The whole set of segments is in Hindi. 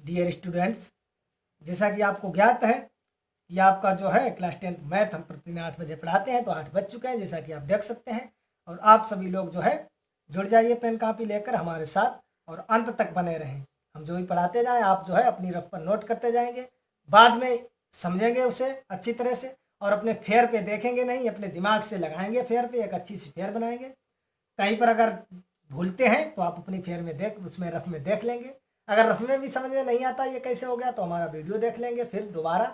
डियर स्टूडेंट्स, जैसा कि आपको ज्ञात है कि आपका जो है क्लास 10th मैथ हम प्रतिदिन 8 बजे पढ़ाते हैं, तो 8 बज चुके हैं जैसा कि आप देख सकते हैं। और आप सभी लोग जो है जुड़ जाइए पेन कापी लेकर हमारे साथ और अंत तक बने रहें। हम जो भी पढ़ाते जाएं आप जो है अपनी रफ पर नोट करते जाएंगे, बाद में समझेंगे उसे अच्छी तरह से और अपने फेयर पे देखेंगे नहीं, अपने दिमाग से लगाएंगे फेयर पे, एक अच्छी सी फेयर बनाएंगे। कहीं पर अगर भूलते हैं तो आप अपनी फेयर में देख उसमें रफ में देख लेंगे। अगर रफ में भी समझ में नहीं आता ये कैसे हो गया तो हमारा वीडियो देख लेंगे फिर दोबारा।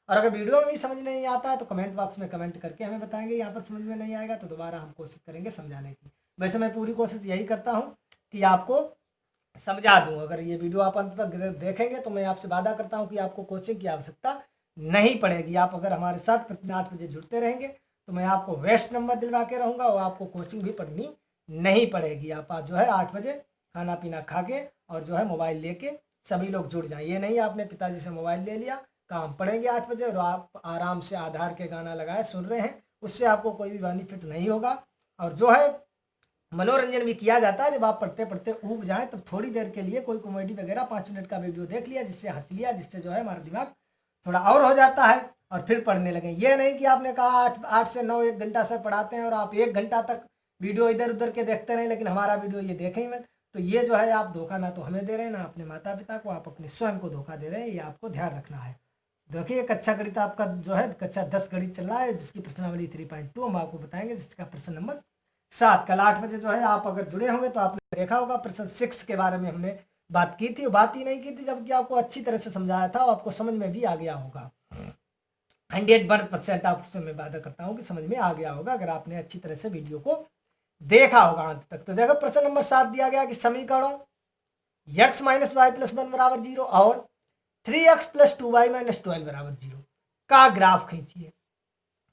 और अगर वीडियो में भी समझ नहीं आता है तो कमेंट बॉक्स में कमेंट करके हमें बताएंगे यहाँ पर समझ में नहीं आएगा, तो दोबारा हम कोशिश करेंगे समझाने की। वैसे मैं पूरी कोशिश यही करता हूँ कि आपको समझा दूँ। अगर ये वीडियो आप अंत तक देखेंगे तो मैं आपसे वादा करता हूँ कि आपको कोचिंग की आवश्यकता नहीं पड़ेगी। आप अगर हमारे साथ प्रतिदिन 8 बजे जुड़ते रहेंगे तो मैं आपको बेस्ट नंबर दिलवा के रहूँगा और आपको कोचिंग भी पढ़नी नहीं पड़ेगी। आप जो है 8 बजे खाना पीना खा के और जो है मोबाइल लेके सभी लोग जुड़ जाएं। ये नहीं आपने पिताजी से मोबाइल ले लिया, काम पढ़ेंगे 8 बजे और आप आराम से आधार के गाना लगाए सुन रहे हैं, उससे आपको कोई भी बेनिफिट नहीं होगा। और जो है मनोरंजन भी किया जाता है, जब आप पढ़ते पढ़ते ऊब जाए तब थोड़ी देर के लिए कोई कॉमेडी वगैरह 5 मिनट का वीडियो देख लिया, जिससे हंस लिया, जिससे जो है हमारा दिमाग थोड़ा और हो जाता है और फिर पढ़ने लगे। ये नहीं कि आपने कहा 8 से 9 1 घंटा से पढ़ाते हैं और आप 1 घंटा तक वीडियो इधर उधर के देखते रहे लेकिन हमारा वीडियो ये देखें ही मत। तो ये जो है आप धोखा ना तो हमें दे रहे हैं ना अपने माता पिता को, आप अपने स्वयं को धोखा दे रहे हैं। ये आपको ध्यान रखना है। देखिए कक्षा गणित आपका जो है कक्षा 10 गणित चल रहा है, जिसकी प्रश्नावली 3.2 हम आपको बताएंगे, जिसका प्रश्न नंबर 7 कल 8 बजे जो है आप अगर जुड़े होंगे तो आपने देखा होगा प्रश्न 6 के बारे में हमने बात की थी। बात ही नहीं की थी जबकि आपको अच्छी तरह से समझाया था और आपको समझ में भी आ गया होगा। 100% आपसे मैं वादा करता हूँ कि समझ में आ गया होगा अगर आपने अच्छी तरह से वीडियो को देखा होगा अंत तक। तो देखो प्रश्न नंबर 7 दिया गया कि समीकरणों x माइनस वाई प्लस 1 बराबर 0 और 3x प्लस 2y माइनस 12 बराबर 0 का ग्राफ खींचिए।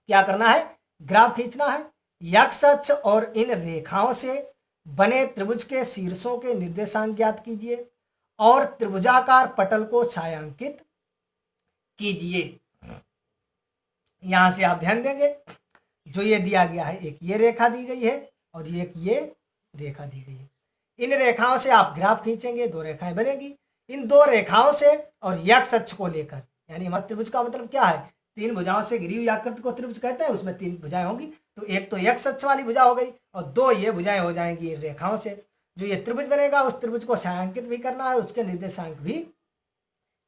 क्या करना है? ग्राफ खींचना है। x अक्ष और इन रेखाओं से बने त्रिभुज के शीर्षों के निर्देशांक ज्ञात कीजिए और त्रिभुजाकार पटल को छायांकित कीजिए। यहां से आप ध्यान देंगे जो ये दिया गया है, एक ये रेखा दी गई है और एक ये रेखा दी गई है। इन रेखाओं से आप ग्राफ खींचेंगे, 2 रेखाएं बनेगी। इन 2 रेखाओं से और x अक्ष को लेकर, यानी हमारे त्रिभुज का मतलब क्या है? 3 भुजाओं से घिरी हुई आकृति को त्रिभुज कहते हैं, उसमें 3 भुजाएं होंगी। तो एक तो x अक्ष वाली भुजा हो गई और 2 ये भुजाएं हो जाएंगी इन रेखाओं से। जो ये त्रिभुज बनेगा उस त्रिभुज को छायांकित भी करना है, उसके निर्देशांक भी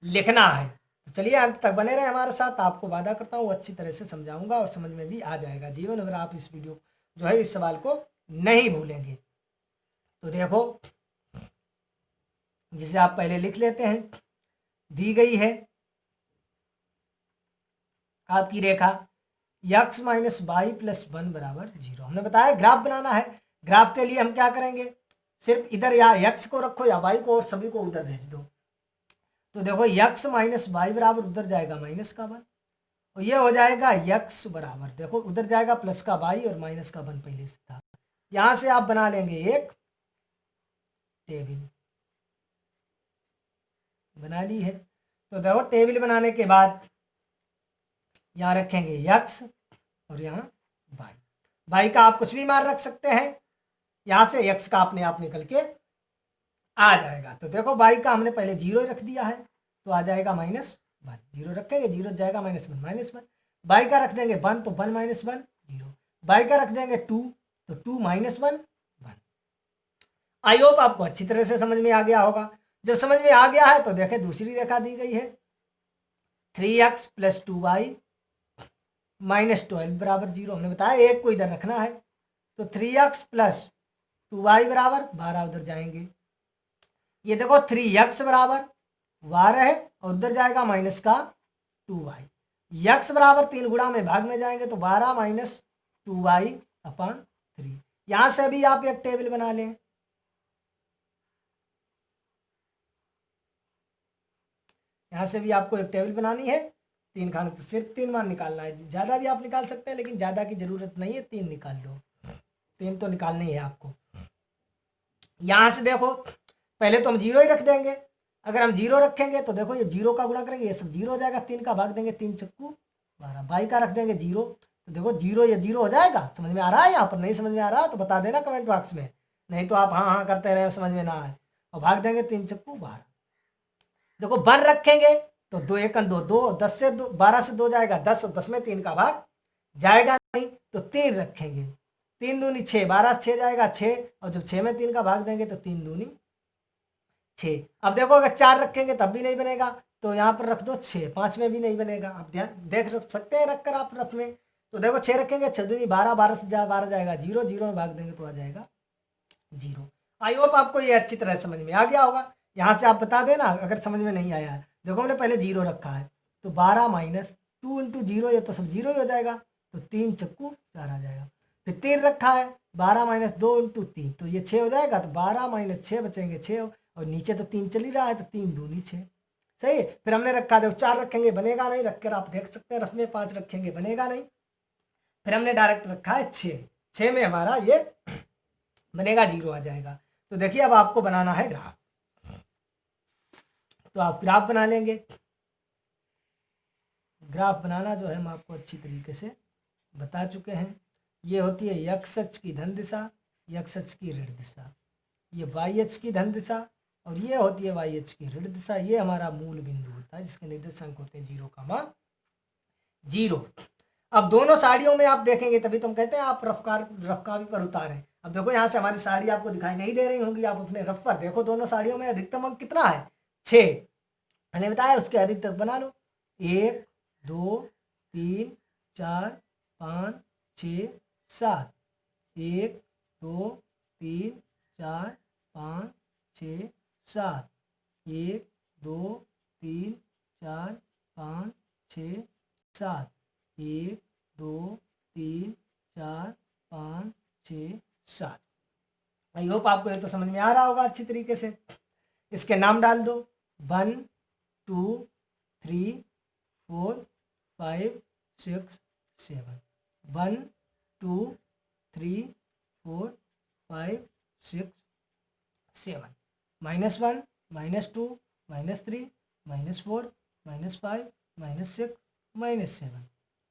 लिखना है। तो चलिए अंत तक बने रहे हमारे साथ। आपको वादा करता हूँ अच्छी तरह से समझाऊंगा और समझ में भी आ जाएगा जीवन अगर आप इस वीडियो जो है इस सवाल को नहीं भूलेंगे। तो देखो जिसे आप पहले लिख लेते हैं, दी गई है आपकी रेखा x माइनस वाई प्लस 1 बराबर 0। हमने बताया ग्राफ बनाना है। ग्राफ के लिए हम क्या करेंगे? सिर्फ इधर या x को रखो या y को और सभी को उधर भेज दो। तो देखो x माइनस वाई बराबर उधर जाएगा माइनस का 1 और ये हो जाएगा x बराबर, देखो उधर जाएगा प्लस का y और माइनस का 1 पहले से था। यहां से आप बना लेंगे एक टेबल, बना ली है। तो देखो टेबल बनाने के बाद यहाँ रखेंगे x और यहाँ y का आप कुछ भी मान रख सकते हैं। यहाँ से x का अपने आप निकल के आ जाएगा। तो देखो y का हमने पहले 0 रख दिया है तो आ जाएगा -1। 0 रखेंगे 0 जाएगा -1 y का रख देंगे 1 तो 1 - 1 0। y का रख देंगे 2 तो 2 - 1 1। आई होप आपको अच्छी तरह से समझ में आ गया होगा। जब समझ में आ गया है तो देखें दूसरी रेखा दी गई है 3x प्लस 2y माइनस 12 बराबर 0। हमने बताया एक को इधर रखना है तो 3x प्लस 2y बराबर 12 उधर जाएंगे। ये देखो 3x बराबर 12 है और उधर जाएगा माइनस का 2y। x बराबर 3 गुणा में भाग में जाएंगे तो 12 माइनस 2y अपॉन 3। यहां से भी आप एक टेबल बना लें। यहाँ से भी आपको एक टेबल बनानी है। 3 खाने तो सिर्फ 3 मान निकालना है, ज़्यादा भी आप निकाल सकते हैं लेकिन ज़्यादा की ज़रूरत नहीं है, 3 निकाल लो। 3 तो निकालनी है आपको। यहाँ से देखो पहले तो हम 0 ही रख देंगे। अगर हम 0 रखेंगे तो देखो ये 0 का गुणा करेंगे ये सब 0 हो जाएगा, 3 का भाग देंगे 3 चक्कू 12। y का रख देंगे 0 तो देखो 0 ये 0 हो जाएगा। समझ में आ रहा है? यहाँ पर नहीं समझ में आ रहा तो बता देना कमेंट बॉक्स में, नहीं तो आप हाँ हाँ करते रहे समझ में ना आए। और भाग देंगे 3 चक्कू 12। देखो 1 रखेंगे तो 2 1 2 2, 10 से 2 12 से 2 जाएगा 10 और 10 में 3 का भाग जाएगा नहीं, तो 3 रखेंगे, 3 दूनी 6, 12 से 6 जाएगा 6, और जब 6 में 3 का भाग देंगे तो 3 दूनी 6। अब देखो अगर 4 रखेंगे तब भी नहीं बनेगा, तो यहाँ पर रख दो 6, 5 में भी नहीं बनेगा। आप ध्यान देख सकते हैं रखकर आप रफ में, तो देखो 6 रखेंगे 6 दूनी 12, 12 से 12 जाएगा 0, 0 में भाग देंगे तो आ जाएगा 0। आई होप आपको ये अच्छी तरह समझ में आ गया होगा। यहाँ से आप बता देना अगर समझ में नहीं आया है। देखो हमने पहले 0 रखा है, तो 12 माइनस 2 इंटू 0, ये तो सब 0 ही हो जाएगा, तो 3 चक्कू 4 आ जाएगा। फिर 3 रखा है, 12 माइनस 2 इंटू 3, तो ये 6 हो जाएगा, तो 12 माइनस 6 बचेंगे 6, और नीचे तो 3 चल ही रहा है, तो 3 दूनी 6। सही है। फिर हमने रखा, देखो 4 रखेंगे बनेगा नहीं, रखकर आप देख सकते हैं रफ में, 5 रखेंगे बनेगा नहीं। फिर हमने डायरेक्ट रखा है 6, 6 में हमारा ये बनेगा 0 आ जाएगा। तो देखिए अब आपको बनाना है ग्राफ, तो आप ग्राफ बना लेंगे। ग्राफ बनाना जो है हम आपको अच्छी तरीके से बता चुके हैं। ये होती है एक्स अक्ष की धन दिशा, एक्स अक्ष की ऋण दिशा, ये वाई अक्ष की धन दिशा, और ये होती है वाई अक्ष की ऋण दिशा। ये हमारा मूल बिंदु होता है जिसके निर्देशांक होते हैं 0, 0। अब दोनों साड़ियों में आप देखेंगे, तभी तुम कहते हैं आप रफ कापी पर उतारें। अब देखो यहाँ से हमारी साड़ी आपको दिखाई नहीं दे रही होंगी, आप अपने रफ पर देखो, दोनों साड़ियों में अधिकतम अंक कितना है 6, मैंने बताया, उसके अधिक तक बना लो। 1 2 3 4 5 6 7, 1 2 3 4 5 6 7, 1 2 3 4 5 6 7, 1 2 3 4 5 6 7। आई होप आपको ये तो समझ में आ रहा होगा अच्छी तरीके से। इसके नाम डाल दो, 1 2 3 4 5 6 7, 1 2 3 4 5 6 7, -1 -2 -3 -4 -5 -6 -7,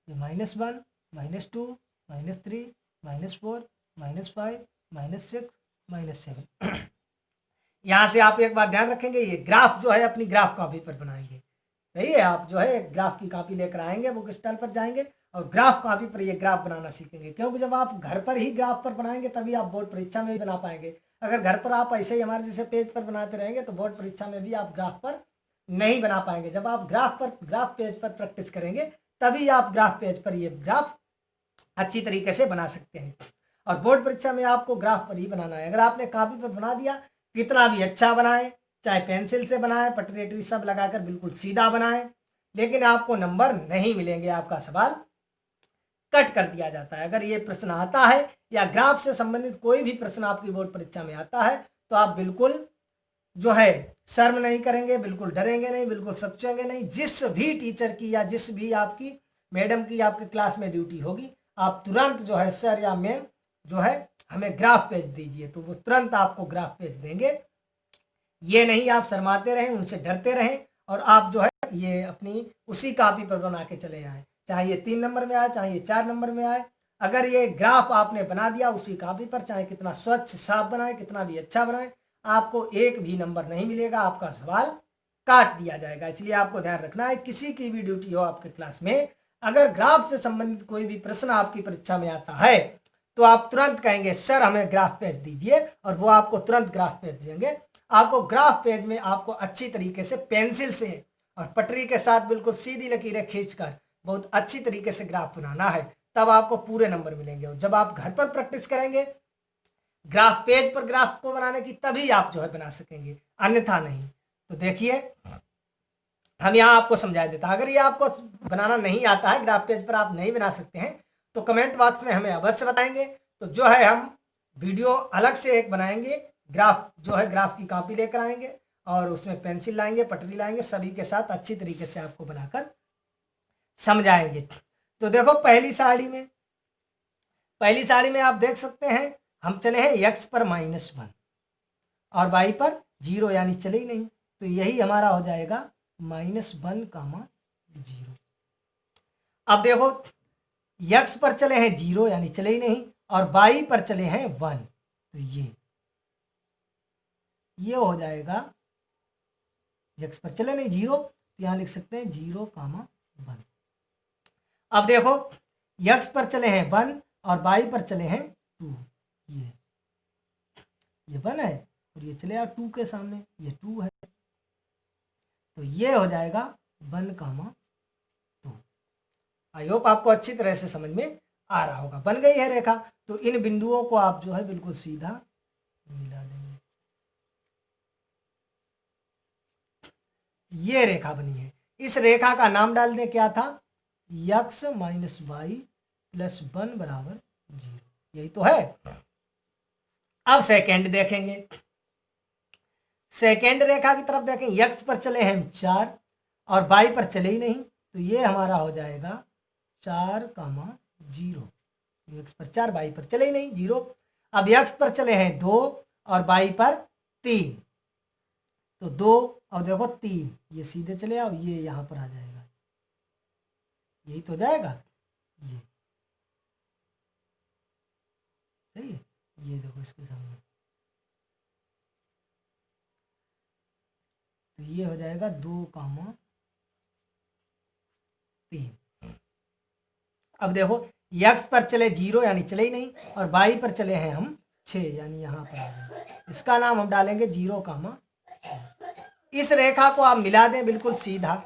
ये -1 -2 -3 -4 -5 -6 -7। यहाँ से आप एक बात ध्यान रखेंगे, ये ग्राफ जो है अपनी ग्राफ कॉपी पर बनाएंगे। सही है, आप जो है ग्राफ की कॉपी लेकर आएंगे, बुक स्टॉल पर जाएंगे और ग्राफ कॉपी पर ये ग्राफ बनाना सीखेंगे, क्योंकि जब आप घर पर ही ग्राफ पर बनाएंगे तभी आप बोर्ड परीक्षा में भी बना पाएंगे। अगर घर पर आप ऐसे ही हमारे जैसे पेज पर बनाते रहेंगे तो बोर्ड परीक्षा में भी आप ग्राफ पर नहीं बना पाएंगे। जब आप ग्राफ पेज पर प्रैक्टिस करेंगे तभी आप ग्राफ पेज पर ये ग्राफ अच्छी तरीके से बना सकते हैं। और बोर्ड परीक्षा में आपको ग्राफ पर ही बनाना है। अगर आपने कॉपी पर बना दिया, कितना भी अच्छा बनाए, चाहे पेंसिल से बनाए, पटरी सब लगाकर बिल्कुल सीधा बनाए, लेकिन आपको नंबर नहीं मिलेंगे, आपका सवाल कट कर दिया जाता है। अगर ये प्रश्न आता है या ग्राफ से संबंधित कोई भी प्रश्न आपकी बोर्ड परीक्षा में आता है तो आप बिल्कुल जो है शर्म नहीं करेंगे, बिल्कुल डरेंगे नहीं, बिल्कुल सोचेंगे नहीं। जिस भी टीचर की या जिस भी आपकी मैडम की आपके क्लास में ड्यूटी होगी, आप तुरंत जो है सर या मैम जो है हमें ग्राफ पेज दीजिए, तो वो तुरंत आपको ग्राफ पेज देंगे। ये नहीं आप शर्माते रहें, उनसे डरते रहें, और आप जो है ये अपनी उसी कॉपी पर बना के चले आए, चाहे ये 3 नंबर में आए, चाहे ये 4 नंबर में आए। अगर ये ग्राफ आपने बना दिया उसी कॉपी पर, चाहे कितना स्वच्छ साफ बनाए, कितना भी अच्छा बनाए, आपको एक भी नंबर नहीं मिलेगा, आपका सवाल काट दिया जाएगा। इसलिए आपको ध्यान रखना है, किसी की भी ड्यूटी हो आपके क्लास में, अगर ग्राफ से संबंधित कोई भी प्रश्न आपकी परीक्षा में आता है तो आप तुरंत कहेंगे सर हमें ग्राफ पेज दीजिए, और वो आपको तुरंत ग्राफ पेज देंगे। आपको ग्राफ पेज में आपको अच्छी तरीके से पेंसिल से और पटरी के साथ बिल्कुल सीधी लकीरें खींचकर बहुत अच्छी तरीके से ग्राफ बनाना है, तब आपको पूरे नंबर मिलेंगे। और जब आप घर पर प्रैक्टिस करेंगे ग्राफ पेज पर ग्राफ को बनाने की, तभी आप जो है बना सकेंगे, अन्यथा नहीं। तो देखिए हम यहाँ आपको समझा देता, अगर ये आपको बनाना नहीं आता है, ग्राफ पेज पर आप नहीं बना सकते हैं, तो कमेंट बॉक्स में हमें अवश्य बताएंगे। तो जो है हम वीडियो अलग से एक बनाएंगे, ग्राफ जो है ग्राफ की कॉपी लेकर आएंगे और उसमें पेंसिल लाएंगे, पटरी लाएंगे, सभी के साथ अच्छी तरीके से आपको बनाकर समझाएंगे। तो देखो पहली साड़ी में आप देख सकते हैं हम चले हैं x पर -1 और y पर 0, यानी चले ही नहीं, तो यही हमारा हो जाएगा -1, 0। अब देखो x पर चले हैं 0 यानी चले ही नहीं, और y पर चले हैं 1, तो ये हो जाएगा x पर चले नहीं 0, तो यहाँ लिख सकते हैं 0, 1। अब देखो x पर चले हैं 1 और y पर चले हैं 2, ये 1 है और ये चले 2 के सामने, ये 2 है, तो ये हो जाएगा 1, 2। आई होप आपको अच्छी तरह से समझ में आ रहा होगा। बन गई है रेखा, तो इन बिंदुओं को आप जो है बिल्कुल सीधा मिला देंगे। ये रेखा बनी है, इस रेखा का नाम डाल दें, क्या था, x - y + 1 = 0, यही तो है। अब सेकेंड देखेंगे, सेकेंड रेखा की तरफ देखें, x पर चले हैं 4 और y पर चले ही नहीं, तो ये हमारा हो जाएगा 4, 0। x पर 4, y पर चले ही नहीं 0। अब x पर चले हैं 2 और y पर 3, तो 2 और देखो 3, ये सीधे चले आओ, ये यहाँ पर आ जाएगा, यही तो जाएगा, ये सही है। ये देखो इसके सामने, तो ये हो जाएगा 2, 3। अब देखो x पर चले 0 यानी चले ही नहीं, और y पर चले हैं हम 6 यानी यहाँ पर आ गए, इसका नाम हम डालेंगे 0, 6। इस रेखा को आप मिला दें बिल्कुल सीधा,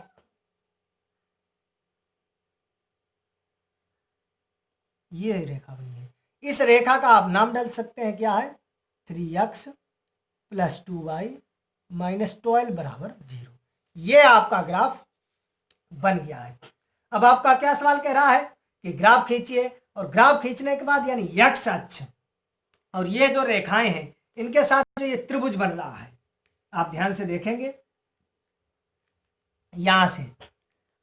ये रेखा बनी है। इस रेखा का आप नाम डाल सकते हैं, क्या है, 3x + 2y - 12 = 0। ये आपका ग्राफ बन गया है। अब आपका क्या सवाल कह रहा है कि ग्राफ खींचिए, और ग्राफ खींचने के बाद यानी x अक्ष और ये जो रेखाएं हैं इनके साथ जो ये त्रिभुज बन रहा है, आप ध्यान से देखेंगे यहां से।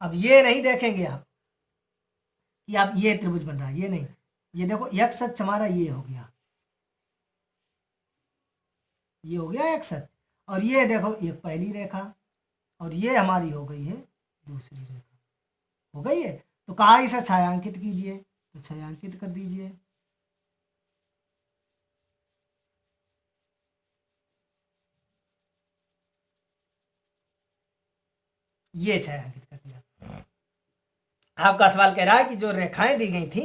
अब ये नहीं देखेंगे आप कि आप ये त्रिभुज बन रहा है, ये नहीं, ये देखो x अक्ष हमारा ये हो गया, ये हो गया x अक्ष, और ये देखो एक पहली रेखा और ये हमारी हो गई है दूसरी रेखा, हो गई है। तो कहा इसे छायांकित कीजिए, तो छायांकित कर दीजिए, ये छायांकित कर दिया। आपका सवाल कह रहा है कि जो रेखाएं दी गई थी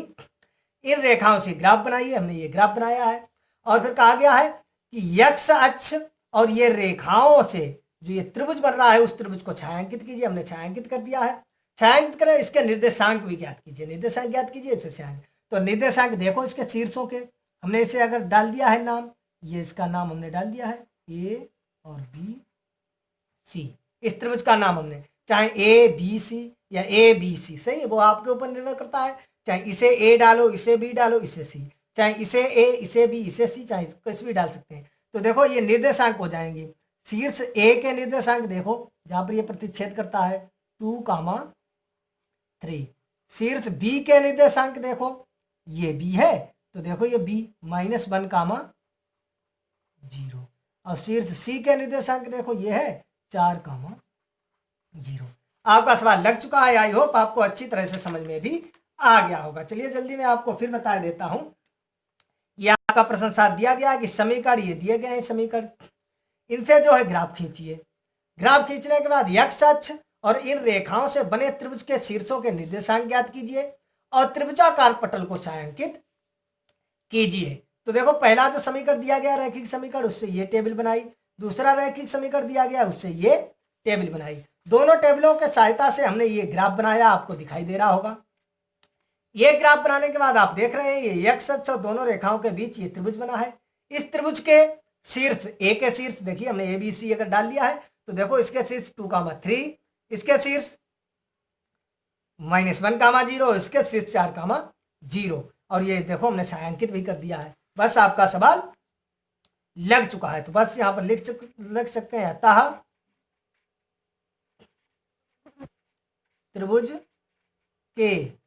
इन रेखाओं से ग्राफ बनाइए, हमने ये ग्राफ बनाया है, और फिर कहा गया है कि x अक्ष और ये रेखाओं से जो ये त्रिभुज बन रहा है उस त्रिभुज को छायांकित कीजिए, हमने छायांकित कर दिया है। छायांकित करें, इसके निर्देशांक भी ज्ञात कीजिए, निर्देशांक ज्ञात कीजिए, इसे छायांकित। तो निर्देशांक देखो इसके शीर्षों के, हमने इसे अगर डाल दिया है नाम, ये इसका नाम हमने डाल दिया है A और B C, इस त्रिभुज का नाम हमने, चाहे ABC या ABC, सही है, वो आपके ऊपर निर्भर करता है, चाहे इसे A डालो, इसे B डालो, इसे C, चाहे इसे A, इसे B, इसे C, चाहे कुछ भी डाल सकते हैं। तो देखो ये निर्देशांक हो जाएंगे। शीर्ष A के निर्देशांक देखो जहां पर ये प्रतिच्छेद करता है 2, 3। शीर्ष B के निर्देशांक देखो, ये B है, तो देखो ये B -1, 0। और शीर्ष C के निर्देशांक देखो ये है 4, 0। आपका सवाल लग चुका है, आई होप आपको अच्छी तरह से समझ में भी आ गया होगा। चलिए जल्दी मैं आपको फिर बता देता हूं। यह आपका प्रश्न साथ दिया गया है कि समीकरण ये दिए गए हैं, समीकरण इनसे जो है ग्राफ खींचिए। ग्राफ खींचने के बाद x अक्ष और इन रेखाओं से बने त्रिभुज के शीर्षों के निर्देशांक ज्ञात कीजिए और त्रिभुजाकार पटल को छायांकित कीजिए। तो देखो पहला जो समीकरण दिया गया रैखिक समीकरण, उससे ये टेबल बनाई, दूसरा रैखिक समीकरण दिया गया उससे ये टेबल बनाई। दोनों टेबलों के सहायता से हमने ये ग्राफ बनाया, आपको दिखाई दे रहा होगा। ये ग्राफ बनाने के बाद आप देख रहे हैं ये x अक्ष और दोनों रेखाओं के बीच ये त्रिभुज बना है। इस त्रिभुज के शीर्ष A के शीर्ष देखिए हमने ABC अगर डाल दिया है तो देखो इसके शीर्ष 2, 3, इसके शीर्ष -1, 0, इसके शीर्ष 4, 0, और ये देखो हमने छायांकित भी कर दिया है। बस आपका सवाल लग चुका है, तो बस यहां पर लिख सकते हैं अतः त्रिभुज के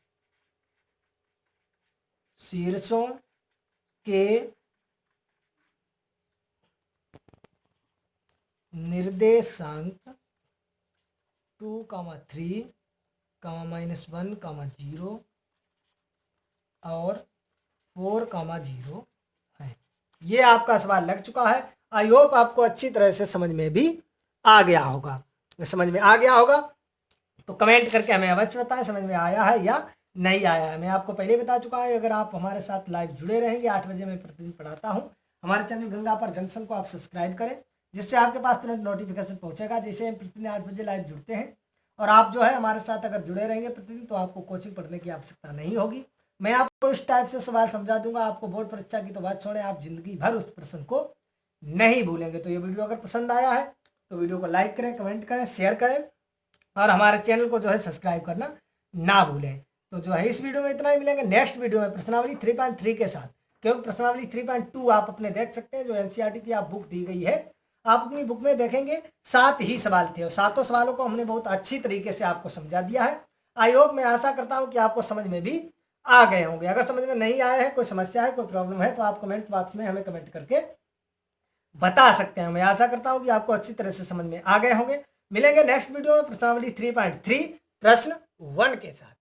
शीर्षों के निर्देशांक 2, 3, -1, 0 और 4, 0 है। ये आपका सवाल लग चुका है। आई होप आपको अच्छी तरह से समझ में भी आ गया होगा। समझ में आ गया होगा तो कमेंट करके हमें अवश्य बताएं समझ में आया है या नहीं आया है। मैं आपको पहले बता चुका है, अगर आप हमारे साथ लाइव जुड़े रहेंगे 8 बजे मैं प्रतिदिन पढ़ाता हूँ। हमारे चैनल गंगा पर जंक्शन को आप सब्सक्राइब करें, जिससे आपके पास तुरंत नोटिफिकेशन पहुंचेगा जैसे हम प्रतिदिन 8 बजे लाइव जुड़ते हैं। और आप जो है हमारे साथ अगर जुड़े रहेंगे प्रतिदिन तो आपको कोचिंग पढ़ने की आवश्यकता नहीं होगी। मैं आपको इस टाइप से सवाल समझा दूंगा, आपको बोर्ड परीक्षा की तो बात छोड़ें, आप जिंदगी भर उस प्रश्न को नहीं भूलेंगे। तो ये वीडियो अगर पसंद आया है तो वीडियो को लाइक करें, कमेंट करें, शेयर करें और हमारे चैनल को जो है सब्सक्राइब करना ना भूलें। तो जो है इस वीडियो में इतना ही, मिलेंगे नेक्स्ट वीडियो में प्रश्नावली 3.3 के साथ, क्योंकि प्रश्नावली 3.2 आप अपने देख सकते हैं, जो एनसीईआरटी की आप बुक दी गई है आप अपनी बुक में देखेंगे 7 ही सवाल थे और 7 सवालों को हमने बहुत अच्छी तरीके से आपको समझा दिया है। आई होप, मैं आशा करता हूं कि आपको समझ में भी आ गए होंगे। अगर समझ में नहीं आया है, कोई समस्या है, कोई प्रॉब्लम है, तो आप कमेंट बॉक्स में हमें कमेंट करके बता सकते हैं। मैं आशा करता हूं कि आपको अच्छी तरह से समझ में आ गए होंगे। मिलेंगे नेक्स्ट वीडियो में प्रश्नावली 3.3 प्रश्न 1 के साथ।